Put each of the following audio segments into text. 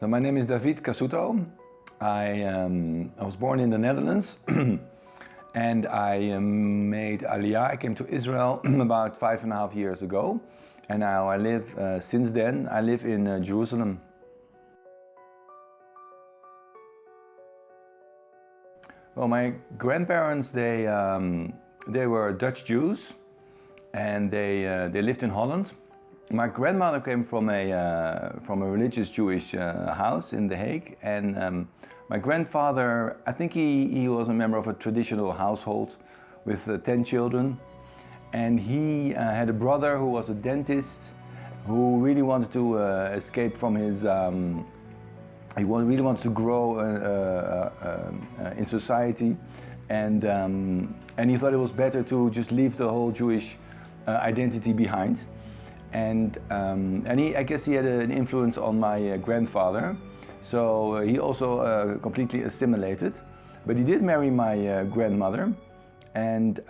So my name is David Cassuto. I was born in the Netherlands and I made Aliyah. I came to Israel about 5.5 years ago, and now I live, since then, I live in Jerusalem. Well, my grandparents, they were Dutch Jews, and they lived in Holland. My grandmother came from a religious Jewish house in The Hague, and my grandfather, I think he was a member of a traditional household with 10 children, and he had a brother who was a dentist who really wanted to escape from his. He really wanted to grow in society, and he thought it was better to just leave the whole Jewish identity behind. And I guess he had an influence on my grandfather, so he also completely assimilated. But he did marry my grandmother, and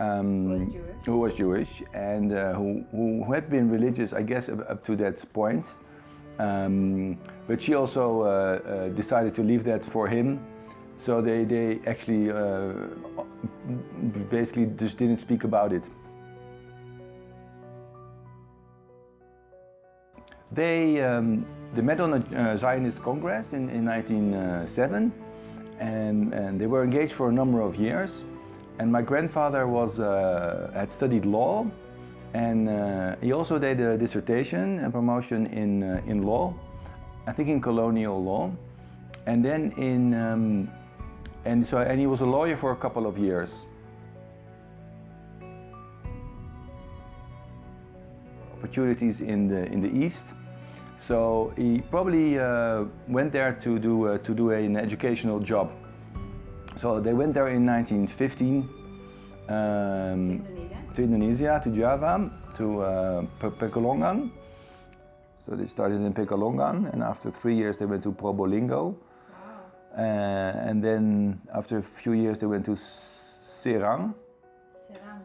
who was Jewish, and who had been religious, I guess, up to that point. But she also decided to leave that for him, so they actually basically just didn't speak about it. They met on a Zionist Congress in 1907, and they were engaged for a number of years. And my grandfather had studied law, and he also did a dissertation and promotion in law, I think in colonial law. And then and he was a lawyer for a couple of years. Opportunities in the East, so he probably went there to do an educational job. So they went there in 1915 to Indonesia, to Java, to Pekalongan. So they started in Pekalongan, and after 3 years they went to Probolinggo. Wow. And then after a few years they went to Serang.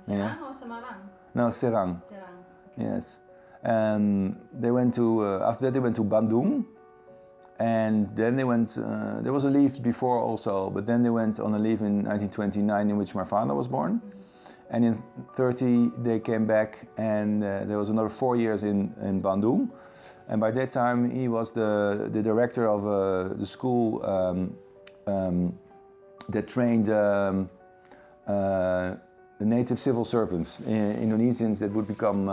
Serang or Semarang? No, Serang. Yes. They went to, after that they went to Bandung, and then they went, there was a leave before also, but then they went on a leave in 1929 in which my father was born. And in 30 they came back, and there was another 4 years in Bandung. And by that time he was the director of the school that trained the native civil servants, Indonesians that would become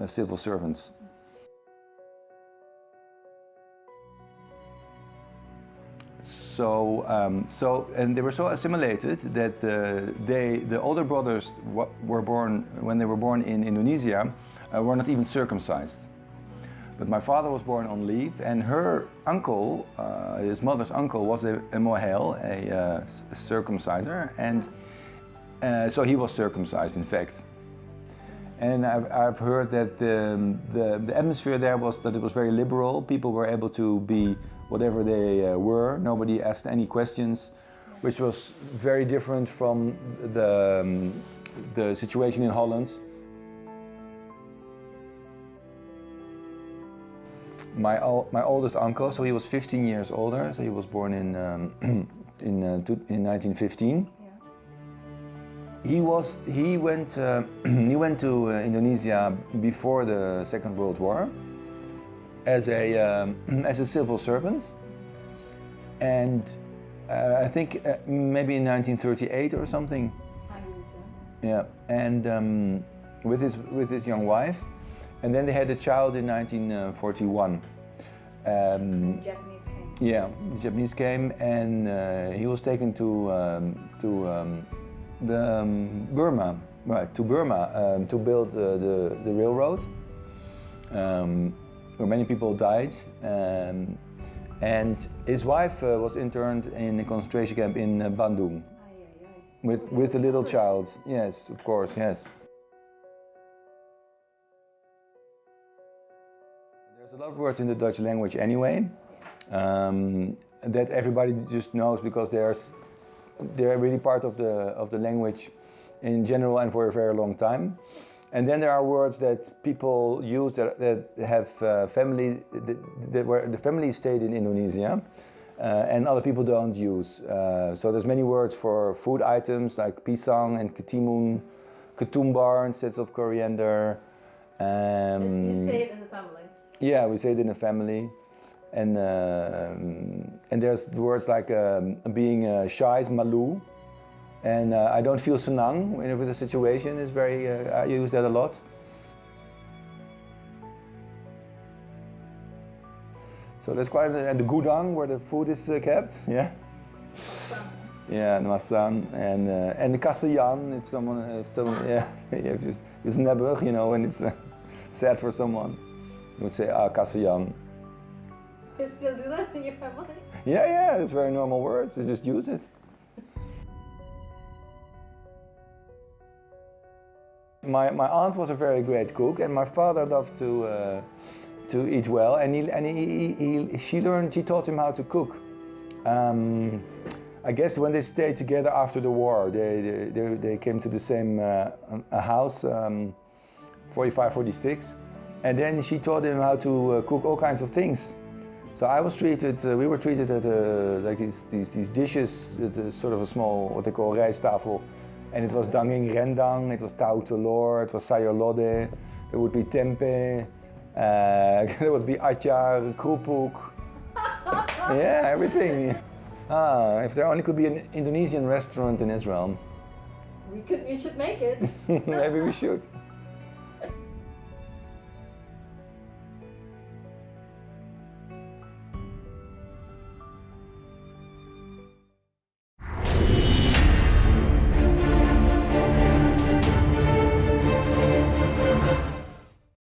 civil servants. So and they were so assimilated that the older brothers were born, when they were born in Indonesia, were not even circumcised. But my father was born on leave, and her uncle, his mother's uncle, was a mohel, a circumciser, and so he was circumcised, in fact. And I've heard that the atmosphere there was that it was very liberal. People were able to be whatever they were. Nobody asked any questions, which was very different from the situation in Holland. My oldest uncle, so he was 15 years older. So he was born in 1915. He went to Indonesia before the Second World War as a civil servant, and I think maybe in 1938 or something. Yeah, and with his young wife, and then they had a child in 1941. The Japanese came. Yeah, the Japanese came, and he was taken to Burma, right? To Burma to build the railroad, where many people died, and his wife was interned in a concentration camp in Bandung, with a little child. Yes, of course, yes. There's a lot of words in the Dutch language anyway, that everybody just knows because they're really part of the language in general and for a very long time. And then there are words that people use that have family, that where the family stayed in Indonesia, and other people don't use. So there's many words for food items like pisang and ketimun, ketumbar instead of coriander. You say it in the family. Yeah, we say it in a family. And there's words like being shy is malu. And I don't feel senang with the situation. Is very I use that a lot. So that's quite and the gudang where the food is kept. Yeah. Yeah, masang and the kasayan if someone yeah if it's nebbig, you know, when it's sad for someone, you would say kasayan. You still do that in your family? Yeah, it's very normal words. They just use it. My aunt was a very great cook, and my father loved to eat well. And she taught him how to cook. I guess when they stayed together after the war, they came to the same house, 45, 46, and then she taught him how to cook all kinds of things. So we were treated at like these dishes, at sort of a small, what they call rijsttafel. And it was danging rendang, it was tahu telur, it was sayur lodeh, there would be tempeh, there would be achar, kerupuk. Yeah, everything. If there only could be an Indonesian restaurant in Israel. We should make it. Maybe we should.